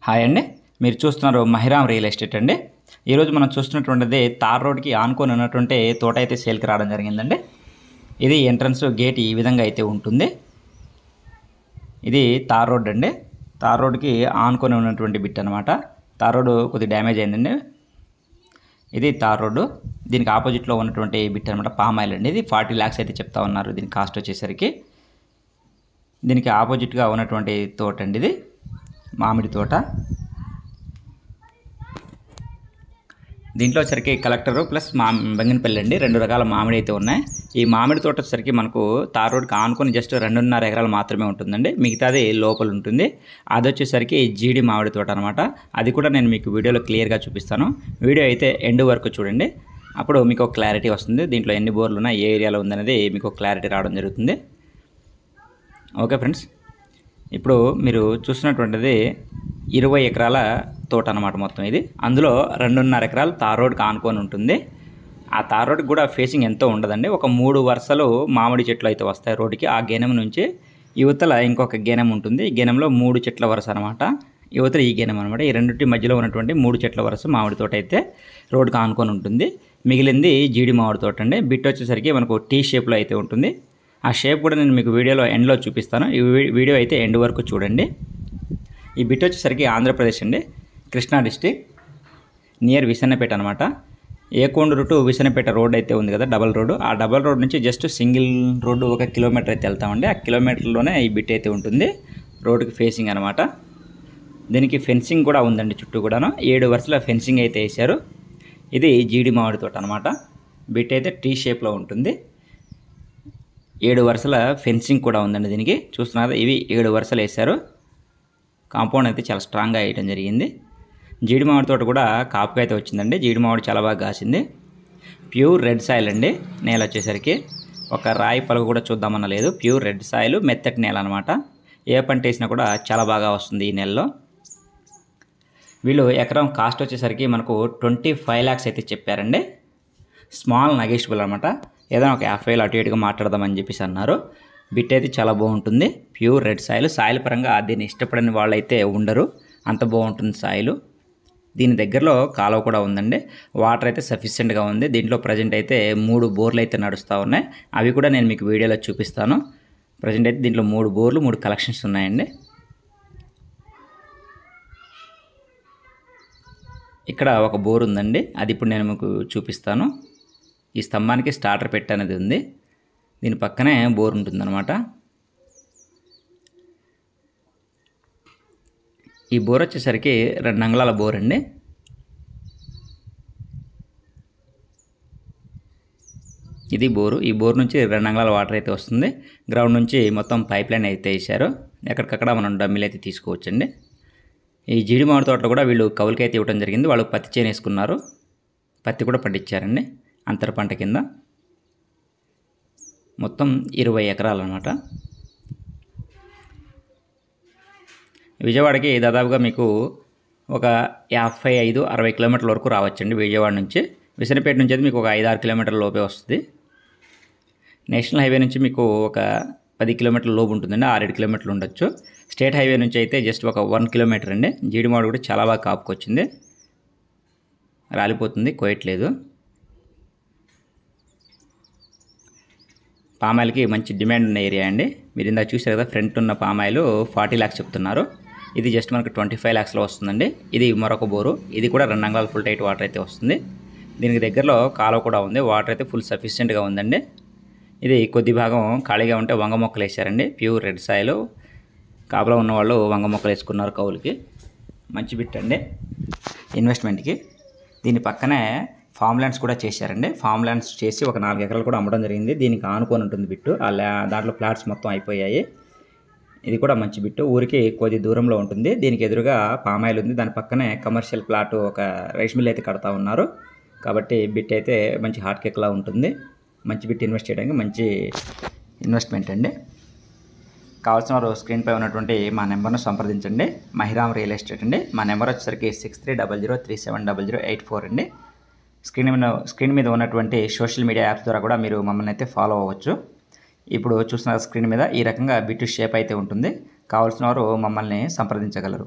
Hi అండి, మీరు చూస్తున్నారు మహిరామ్ రియల్ ఎస్టేట్ అండి. ఈరోజు మనం చూస్తున్నటువంటిది తార్ రోడ్కి ఆనుకొని ఉన్నటువంటి తోట అయితే సేల్కి రావడం జరిగిందండి. ఇది ఎంట్రన్స్ గేట్ ఈ విధంగా అయితే ఉంటుంది. ఇది తార్ రోడ్ అండి. తార్ రోడ్కి ఆనుకొని ఉన్నటువంటి బిట్ అనమాట. తార్ రోడ్డు కొద్దిగా డ్యామేజ్ అయిందండి. ఇది తార్ రోడ్డు, దీనికి ఆపోజిట్లో ఉన్నటువంటి బిట్ అనమాట. పామ్ ఆయిల్ అండి. ఇది 40 lakhs అయితే చెప్తా ఉన్నారు దీని కాస్ట్ వచ్చేసరికి. దీనికి ఆపోజిట్గా ఉన్నటువంటి తోట అండి, ఇది మామిడి తోట. దీంట్లో వచ్చరికి కలెక్టరు ప్లస్ బంగినపల్లి అండి, 2 రకాల మామిడి అయితే ఉన్నాయి. ఈ మామిడి తోట వచ్చరికి మనకు తార్ రోడ్కి ఆనుకొని జస్ట్ 2.5 ఎకరాలు మాత్రమే ఉంటుందండి. మిగతాది లోపల ఉంటుంది. అది వచ్చేసరికి జీడి మామిడి తోట అనమాట. అది కూడా నేను మీకు వీడియోలో క్లియర్గా చూపిస్తాను. వీడియో అయితే ఎండ్ వరకు చూడండి, అప్పుడు మీకు క్లారిటీ వస్తుంది. దీంట్లో ఎన్ని బోర్లు ఉన్నాయి, ఏ ఏరియాలో ఉందనేది మీకు క్లారిటీ రావడం జరుగుతుంది. ఓకే ఫ్రెండ్స్, ఇప్పుడు మీరు చూసినటువంటిది 20 ఎకరాల తోట అనమాట మొత్తం ఇది. అందులో 2.5 ఎకరాలు తార్ రోడ్కి ఆనుకొని ఉంటుంది. ఆ తార్ రోడ్కి కూడా ఫేసింగ్ ఎంతో ఉండదండి. ఒక 3 వరుసలు మామిడి చెట్లు అయితే వస్తాయి రోడ్డుకి. ఆ గేనెం నుంచి యువతల ఇంకొక గేనెం ఉంటుంది. ఈ గేనెంలో 3 చెట్ల వరుస అనమాట. యువతల ఈ గేనెం అనమాట. ఈ రెండింటి మధ్యలో ఉన్నటువంటి 3 చెట్ల వరుస మామిడి తోట అయితే రోడ్కి ఆనుకొని ఉంటుంది. మిగిలింది జీడి మామిడి తోట అండి. బిట్ వచ్చేసరికి మనకు టీ షేప్లో అయితే ఉంటుంది. ఆ షేప్ కూడా నేను మీకు వీడియోలో ఎండ్లో చూపిస్తాను. ఈ వీడియో అయితే ఎండ్ వరకు చూడండి. ఈ బిట్ వచ్చేసరికి ఆంధ్రప్రదేశ్ అండి, కృష్ణా డిస్టిక్, నియర్ విసన్నపేట అనమాట. ఏకొండూరు టు విసన్నపేట రోడ్ అయితే ఉంది కదా, డబల్ రోడ్డు. ఆ డబల్ రోడ్ నుంచి జస్ట్ సింగిల్ రోడ్డు 1 కిలోమీటర్ అయితే వెళ్తామండి. ఆ కిలోమీటర్లోనే ఈ బిట్ అయితే ఉంటుంది. రోడ్డుకి ఫేసింగ్ అనమాట. దీనికి ఫెన్సింగ్ కూడా ఉందండి, చుట్టూ కూడాను 7 వరుసల ఫెన్సింగ్ అయితే వేశారు. ఇది జీడి మామిడి తోట అనమాట. బిట్ అయితే టీ షేప్లో ఉంటుంది. 7 వరుసల ఫెన్సింగ్ కూడా ఉందండి దీనికి. చూస్తున్నారు, ఇవి 7 వరుసలు వేశారు. కాంపౌండ్ అయితే చాలా స్ట్రాంగ్గా వేయడం జరిగింది. జీడి మామిడి తోట కూడా కాపుగా అయితే వచ్చిందండి. జీడి మామిడి చాలా బాగా కాసింది. ప్యూర్ రెడ్ సాయిల్ అండి. నేల వచ్చేసరికి ఒక రాయి పలుగు కూడా చూద్దామన్న లేదు. ప్యూర్ రెడ్ సాయిల్, మెత్తటి నేల అనమాట. ఏ పంట వేసినా కూడా చాలా బాగా వస్తుంది ఈ నెలలో. వీళ్ళు ఎకరం కాస్ట్ వచ్చేసరికి మనకు 25 lakhs అయితే చెప్పారండి. స్మాల్ నెగోషియబుల్ అనమాట. ఏదైనా ఒక 50,000 అటు ఇటుగా మాట్లాడదామని చెప్పేసి అన్నారు. బిట్ అయితే చాలా బాగుంటుంది. Pure red soil. సాయిల్ పరంగా దీన్ని ఇష్టపడని వాళ్ళైతే ఉండరు, అంత బాగుంటుంది సాయిల్. దీని దగ్గరలో కాలువ కూడా ఉందండి. వాటర్ అయితే సఫిషియెంట్గా ఉంది. దీంట్లో ప్రజెంట్ అయితే 3 బోర్లు అయితే నడుస్తూ ఉన్నాయి. అవి కూడా నేను మీకు వీడియోలో చూపిస్తాను. ప్రజెంట్ అయితే దీంట్లో 3 బోర్లు 3 కలెక్షన్స్ ఉన్నాయండి. ఇక్కడ ఒక బోర్ ఉందండి, అది ఇప్పుడు నేను మీకు చూపిస్తాను. ఈ స్తంభానికి స్టార్టర్ పెట్ అనేది ఉంది. దీని పక్కనే బోర్ ఉంటుందన్నమాట. ఈ బోర్ వచ్చేసరికి 2 అంగుళాల బోర్ అండి. ఇది బోరు. ఈ బోర్ నుంచి 2 అంగుళాల వాటర్ అయితే వస్తుంది. గ్రౌండ్ నుంచి మొత్తం పైప్ లైన్ అయితే వేశారు. ఎక్కడికక్కడ మనం డమ్మీలు అయితే తీసుకోవచ్చండి. ఈ జీడి మామిడి తోటలో కూడా వీళ్ళు కౌలుకి అయితే ఇవ్వడం జరిగింది. వాళ్ళు పత్తి చేను వేసుకున్నారు, పత్తి కూడా పండించారండి అంతర పంట కింద. మొత్తం 20 ఎకరాలు అనమాట. విజయవాడకి దాదాపుగా మీకు ఒక 55-60 కిలోమీటర్ల వరకు రావచ్చండి విజయవాడ నుంచి. విసనపేట నుంచి అయితే మీకు ఒక 5-6 కిలోమీటర్ల లోపే వస్తుంది. నేషనల్ హైవే నుంచి మీకు ఒక 10 కిలోమీటర్ల లోపు ఉంటుందండి, 6-7 కిలోమీటర్లు ఉండొచ్చు. స్టేట్ హైవే నుంచి అయితే జస్ట్ ఒక 1 కిలోమీటర్ అండి. జీడి మామిడి కూడా చాలా బాగా కాపుకొచ్చింది, రాలిపోతుంది, కోయట్లేదు. పామాయిల్కి మంచి డిమాండ్ ఉన్న ఏరియా అండి. మీరు ఇందాక చూసారు కదా, ఫ్రంట్ ఉన్న పామాయిల్ 40 lakhs చెప్తున్నారు. ఇది జస్ట్ మనకు 25 lakhsలో వస్తుందండి. ఇది మరొక బోరు. ఇది కూడా 2 అంగుళాల ఫుల్ టైట్ వాటర్ అయితే వస్తుంది. దీనికి దగ్గరలో కాలువ కూడా ఉంది. వాటర్ అయితే ఫుల్ సఫిషియెంట్గా ఉందండి. ఇది కొద్ది భాగం ఖాళీగా ఉంటే వంగ మొక్కలు వేసారండి. Pure red soil. కాపులో ఉన్నవాళ్ళు వంగ మొక్కలు వేసుకున్నారు కౌలుకి. మంచి బిట్ అండి ఇన్వెస్ట్మెంట్కి. దీని పక్కనే ఫామ్ ల్యాండ్స్ కూడా చేశారండి. ఫామ్ ల్యాండ్స్ చేసి ఒక 4 ఎకరాలు కూడా అమ్మడం జరిగింది. దీనికి ఆనుకొని ఉంటుంది బిట్టు. దాంట్లో ప్లాట్స్ మొత్తం అయిపోయాయి. ఇది కూడా మంచి బిట్టు. ఊరికి కొద్ది దూరంలో ఉంటుంది. దీనికి ఎదురుగా పామాయిల్ ఉంది. దాని పక్కనే కమర్షియల్ ప్లాట్, ఒక రైస్ మిల్ అయితే కడతా ఉన్నారు. కాబట్టి బిట్ అయితే మంచి హాట్ కేక్లా ఉంటుంది. మంచి బిట్ ఇన్వెస్ట్ చేయడానికి మంచి ఇన్వెస్ట్మెంట్ అండి. కావాల్సిన వారు స్క్రీన్పై ఉన్నటువంటి మా నెంబర్ను సంప్రదించండి. మహిరామ్ రియల్ ఎస్టేట్ అండి. మా నెంబర్ వచ్చేసరికి 6300370084 అండి. స్క్రీన్ మీద ఉన్నటువంటి సోషల్ మీడియా యాప్స్ ద్వారా కూడా మీరు మమ్మల్ని అయితే ఫాలో అవ్వచ్చు. ఇప్పుడు చూస్తున్న స్క్రీన్ మీద ఈ రకంగా బిట్ షేప్ అయితే ఉంటుంది. కావాల్సిన వారు మమ్మల్ని సంప్రదించగలరు.